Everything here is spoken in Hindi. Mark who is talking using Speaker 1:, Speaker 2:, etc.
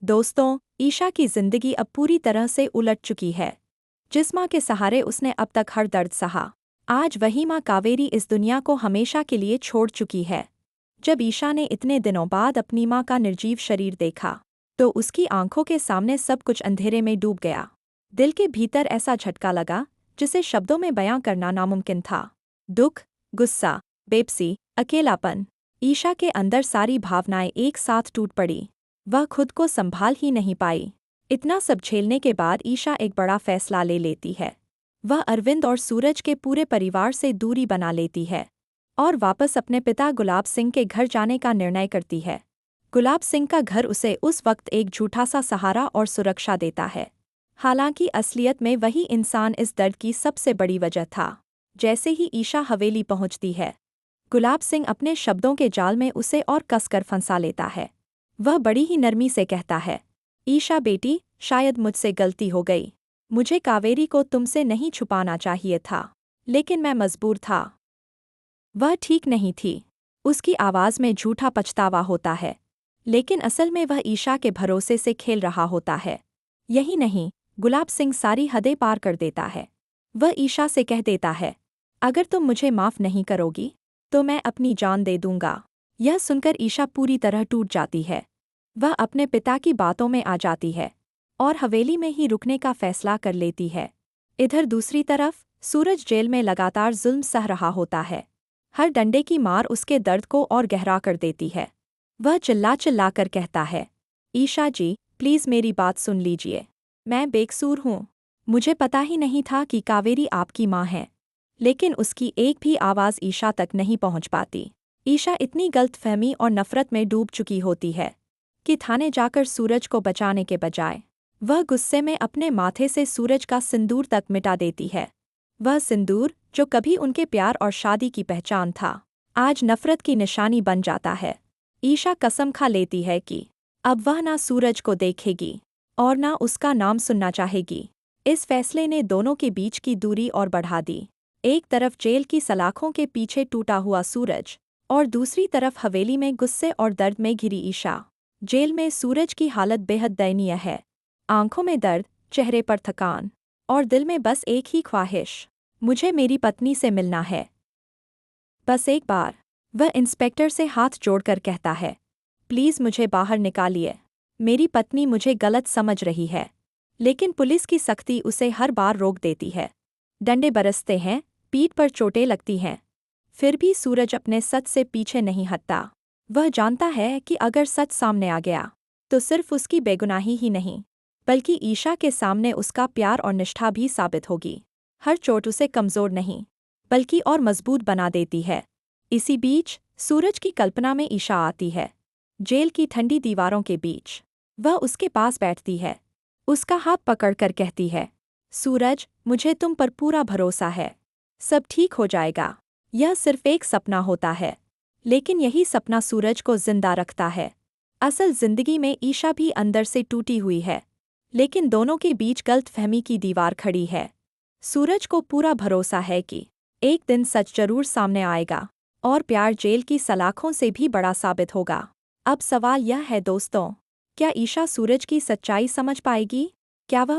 Speaker 1: दोस्तों, ईशा की जिंदगी अब पूरी तरह से उलट चुकी है। जिस माँ के सहारे उसने अब तक हर दर्द सहा, आज वही माँ कावेरी इस दुनिया को हमेशा के लिए छोड़ चुकी है। जब ईशा ने इतने दिनों बाद अपनी माँ का निर्जीव शरीर देखा, तो उसकी आंखों के सामने सब कुछ अंधेरे में डूब गया। दिल के भीतर ऐसा झटका लगा जिसे शब्दों में बयां करना नामुमकिन था। दुख, गुस्सा, बेबसी, अकेलापन। ईशा के अंदर सारी भावनाएं एक साथ टूट पड़ी। वह खुद को संभाल ही नहीं पाई। इतना सब झेलने के बाद ईशा एक बड़ा फैसला ले लेती है। वह अरविंद और सूरज के पूरे परिवार से दूरी बना लेती है और वापस अपने पिता गुलाब सिंह के घर जाने का निर्णय करती है। गुलाब सिंह का घर उसे उस वक्त एक झूठा सा सहारा और सुरक्षा देता है, हालांकि असलियत में वही इंसान इस दर्द की सबसे बड़ी वजह था। जैसे ही ईशा हवेली पहुंचती है, गुलाब सिंह अपने शब्दों के जाल में उसे और कसकर फंसा लेता है। वह बड़ी ही नरमी से कहता है, ईशा बेटी, शायद मुझसे गलती हो गई। मुझे कावेरी को तुमसे नहीं छुपाना चाहिए था, लेकिन मैं मजबूर था। वह ठीक नहीं थी। उसकी आवाज़ में झूठा पछतावा होता है, लेकिन असल में वह ईशा के भरोसे से खेल रहा होता है। यही नहीं, गुलाब सिंह सारी हदें पार कर देता है। वह ईशा से कह देता है, अगर तुम मुझे माफ़ नहीं करोगी तो मैं अपनी जान दे दूंगा। यह सुनकर ईशा पूरी तरह टूट जाती है। वह अपने पिता की बातों में आ जाती है और हवेली में ही रुकने का फैसला कर लेती है। इधर दूसरी तरफ सूरज जेल में लगातार जुल्म सह रहा होता है। हर डंडे की मार उसके दर्द को और गहरा कर देती है। वह चिल्ला चिल्ला कर कहता है, ईशा जी, प्लीज़ मेरी बात सुन लीजिए। मैं बेकसूर हूँ। मुझे पता ही नहीं था कि कावेरी आपकी माँ है। लेकिन उसकी एक भी आवाज़ ईशा तक नहीं पहुँच पाती। ईशा इतनी गलतफहमी और नफरत में डूब चुकी होती है कि थाने जाकर सूरज को बचाने के बजाय वह गुस्से में अपने माथे से सूरज का सिंदूर तक मिटा देती है। वह सिंदूर, जो कभी उनके प्यार और शादी की पहचान था, आज नफरत की निशानी बन जाता है। ईशा कसम खा लेती है कि अब वह ना सूरज को देखेगी और ना उसका नाम सुनना चाहेगी। इस फैसले ने दोनों के बीच की दूरी और बढ़ा दी। एक तरफ जेल की सलाखों के पीछे टूटा हुआ सूरज और दूसरी तरफ हवेली में गुस्से और दर्द में घिरी ईशा। जेल में सूरज की हालत बेहद दयनीय है। आंखों में दर्द, चेहरे पर थकान और दिल में बस एक ही ख्वाहिश, मुझे मेरी पत्नी से मिलना है। बस एक बार। वह इंस्पेक्टर से हाथ जोड़कर कहता है, प्लीज़ मुझे बाहर निकालिए। मेरी पत्नी मुझे गलत समझ रही है। लेकिन पुलिस की सख्ती उसे हर बार रोक देती है। डंडे बरसते हैं, पीठ पर चोटें लगती हैं, फिर भी सूरज अपने सच से पीछे नहीं हटता। वह जानता है कि अगर सच सामने आ गया तो सिर्फ उसकी बेगुनाही ही नहीं, बल्कि ईशा के सामने उसका प्यार और निष्ठा भी साबित होगी। हर चोट उसे कमज़ोर नहीं, बल्कि और मजबूत बना देती है। इसी बीच सूरज की कल्पना में ईशा आती है। जेल की ठंडी दीवारों के बीच वह उसके पास बैठती है, उसका हाथ पकड़कर कहती है, सूरज, मुझे तुम पर पूरा भरोसा है। सब ठीक हो जाएगा। यह सिर्फ एक सपना होता है, लेकिन यही सपना सूरज को जिंदा रखता है। असल जिंदगी में ईशा भी अंदर से टूटी हुई है, लेकिन दोनों के बीच गलतफहमी की दीवार खड़ी है। सूरज को पूरा भरोसा है कि एक दिन सच जरूर सामने आएगा और प्यार जेल की सलाखों से भी बड़ा साबित होगा। अब सवाल यह है दोस्तों, क्या ईशा सूरज की सच्चाई समझ पाएगी? क्या वह